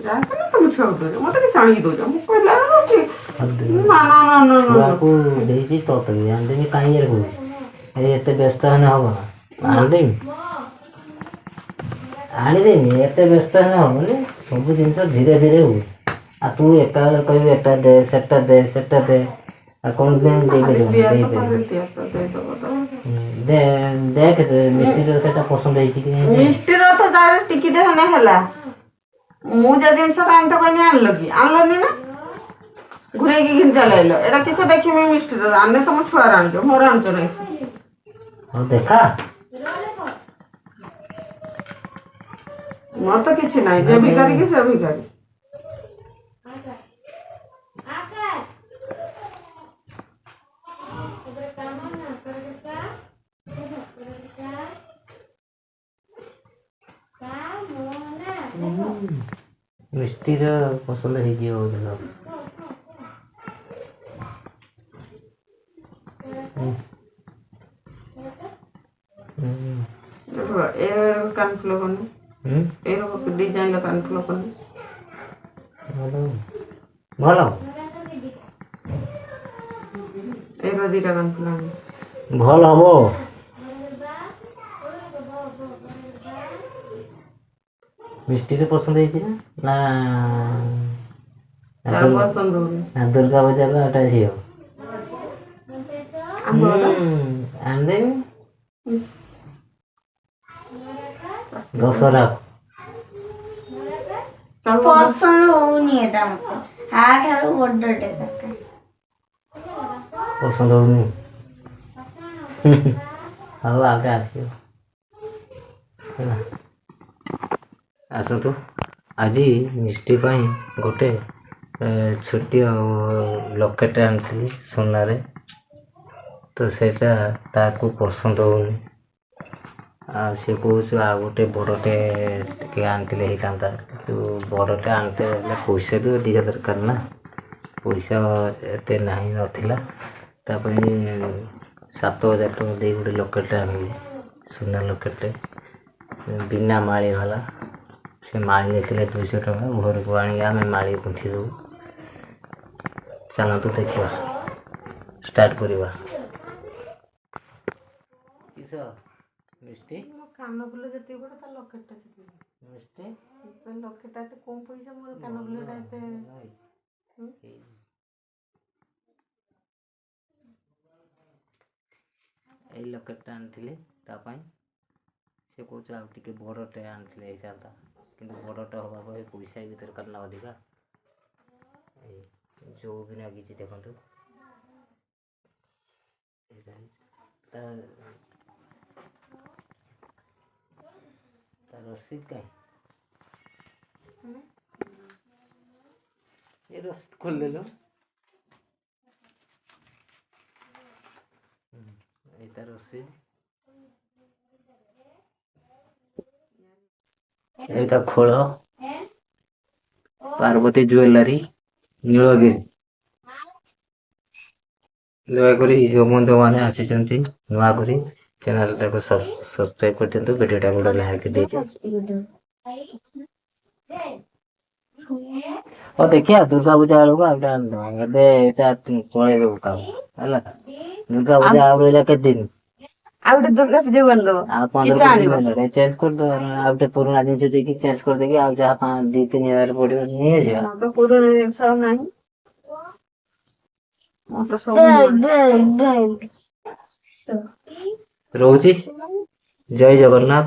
ଯାହା ତମ ଛୁଆ ଦଉଛ ମତେ କିଛି ଆଣିକି ଦଉଛ ମୁଁ କହିଲା ବେଳକୁ ନା ନା ନା ନା ଛୁଆକୁ ଦେଇଛି ତତେ ବି ଆଣିଦେବି କାହିଁ କହୁଛି ଏତେ ବ୍ୟସ୍ତ ହେଲେ ହବ ନା ଆଣିଦେବି ଆଣିଦେବି ଏତେ ବ୍ୟସ୍ତ ହେଲେ ହବନି ସବୁ ଜିନିଷ ଧୀରେ ଧୀରେ ହୁଏ ଆଉ ତୁ ଏକା ବେଳେ କହିବୁ ଏଟା ଦେ ସେଟା ଦେ ସେଟା ଦେ ଆଉ କ'ଣ ଦେଇପାରିବନି ଦେଖ ମିଷ୍ଟିର ସେଟା ପସନ୍ଦ ହେଇଛି କି ମିଷ୍ଟିର ତ ତାର ଟିକିଟେ ହେଲେ ହେଲା ମୁଁ ଯେ ଜିନିଷଟା ଆଣିତ କହିନି ଆଣିଲ କି ଆଣିଲନି ନା ଘୁରେଇକି ଘିନି ଚାଲାଇଲ ଏଇଟା କିସ ଦେଖିମି ମିଷ୍ଟିର ଆମେ ତମ ଛୁଆର ଆଣିଛ ମୋର ଆଣିଛ ନାହିଁ ହଉ ଦେଖା ମୋର ତ କିଛି ନାହିଁ ଯେ ଭିକାରୀ କି ସେ ଭିକାରୀ ମିଷ୍ଟିର ପସନ୍ଦ ହେଇଯିବ ବୋଧେ କାନଫୁଲ କନି ডিজাইন কানফুল কনি ଭଲ ଏଇର ଦିଟା କାନଫୁଲ ଆଣି ଭଲ ହବ ମିଷ୍ଟିରେ ପସନ୍ଦ ହେଇଛି ନା ପସନ୍ଦ ହଉନି ନା ଦୁର୍ଗା ପୂଜାକୁ ଏଟା ଝିଅ ଆଣିଦେବି ଦଶହରା ପସନ୍ଦ ହଉନି ଏଟା ମତେ ଠାରୁ ବଡଟେ ଦରକାର ପସନ୍ଦ ହଉନି ହଉ ଆଉଟେ ଆସିବ ହେଲା ଆସନ୍ତୁ ଆଜି ମିଷ୍ଟି ପାଇଁ ଗୋଟେ ଛୋଟିଆ ଲକେଟ୍ ଆଣିଥିଲି ସୁନାରେ ତ ସେଇଟା ତାକୁ ପସନ୍ଦ ହଉନି ଆଉ ସେ କହୁଛୁ ଆଉ ଗୋଟେ ବଡ଼ଟେ ଟିକେ ଆଣିଥିଲେ ହେଇଥାନ୍ତା କିନ୍ତୁ ବଡ଼ଟେ ଆଣିତେ ହେଲେ ପଇସା ବି ଅଧିକା ଦରକାର ନା ପଇସା ଏତେ ନାହିଁ ନଥିଲା ତା ପାଇଁ 7,000 ଟଙ୍କା ଦେଇ ଗୋଟେ ଲକେଟ୍ଟେ ଆଣିଲି ସୁନା ଲକେଟ୍ଟେ ବିନା ମାଳି ବାଲା ସେ ମାଳି ନେଇଥିଲେ 200 ଟଙ୍କା ଘରକୁ ଆଣିକି ଆମେ ମାଳି ଗୁନ୍ଥିଦେବୁ ଚାଲନ୍ତୁ ଦେଖିବା ଷ୍ଟାର୍ଟ କରିବା କିସ ମିଷ୍ଟି କାନଫୁଲ ଯେତିକି ବଡ଼ ତା ଲକେଟଟା ସେତିକି ମିଷ୍ଟି ଲକେଟଟା ଏତେ କମ୍ ପଇସା ମୋର କାନଫୁଲଟା ଏତେ ଏଇ ଲକେଟ୍ଟା ଆଣିଥିଲି ତା ପାଇଁ ସେ କହୁଛୁ ଆଉ ଟିକେ ବଡ଼ଟେ ଆଣିଥିଲେ ହେଇଥାନ୍ତା କିନ୍ତୁ ବଡ଼ଟା ହେବା ପାଇଁ ପଇସା ବି ଦରକାର ନା ଅଧିକା ଯେଉଁ ବି ନାଗିଛି ଦେଖନ୍ତୁ ତା ରସିଦ କାହିଁ ଏ ରସିଦ ଖୋଲିଦେଲୁ ଏଇଟା ରସିଦ ଏଇଟା ଖୋଳ ପାର୍ବତୀ ଜୁଏଲାରୀ ନୀଳଗିରି ଦୟାକରି ଯେଉଁ ବନ୍ଧୁମାନେ ଆସିଛନ୍ତି ନୂଆକରି ଚ୍ୟାନେଲଟାକୁ ସବସ୍କ୍ରାଇବ କରିଦିଅନ୍ତୁ ଭିଡ଼ିଓଟା ଗୋଟେ ଲାଇକ୍ ଦେଇଦିଅ ହଉ ଦେଖିବା ଦୁର୍ଗା ପୂଜା ବେଳକୁ ଆଉ ଗୋଟେ ଆଣିଦେବା ଏବେ ଏଇଟା ପଳେଇ ଦେବୁ କାମ ହେଲା ଦୁର୍ଗା ପୂଜା ଆଉ ରହିଲା କେତେ ଦିନ ଆଉ ଗୋଟେ ଦୁର୍ଗା ପୂଜା କରିଦେବ ଆଉ 15 ଦିନ ଚେଞ୍ଜ କରିଦେବା ଆଉ ଗୋଟେ ପୁରୁଣା ଜିନିଷ ଦେଇକି ଚେଞ୍ଜ କରିଦେଇକି ଆଉ ଯାହା 2-3 ହଜାର ପଡ଼ିବ ନେଇଆସିବା ତ ପୁରୁଣା ଜିନିଷ ଆଉ ନାହିଁ ରହୁଛି ଜୟ ଜଗନ୍ନାଥ।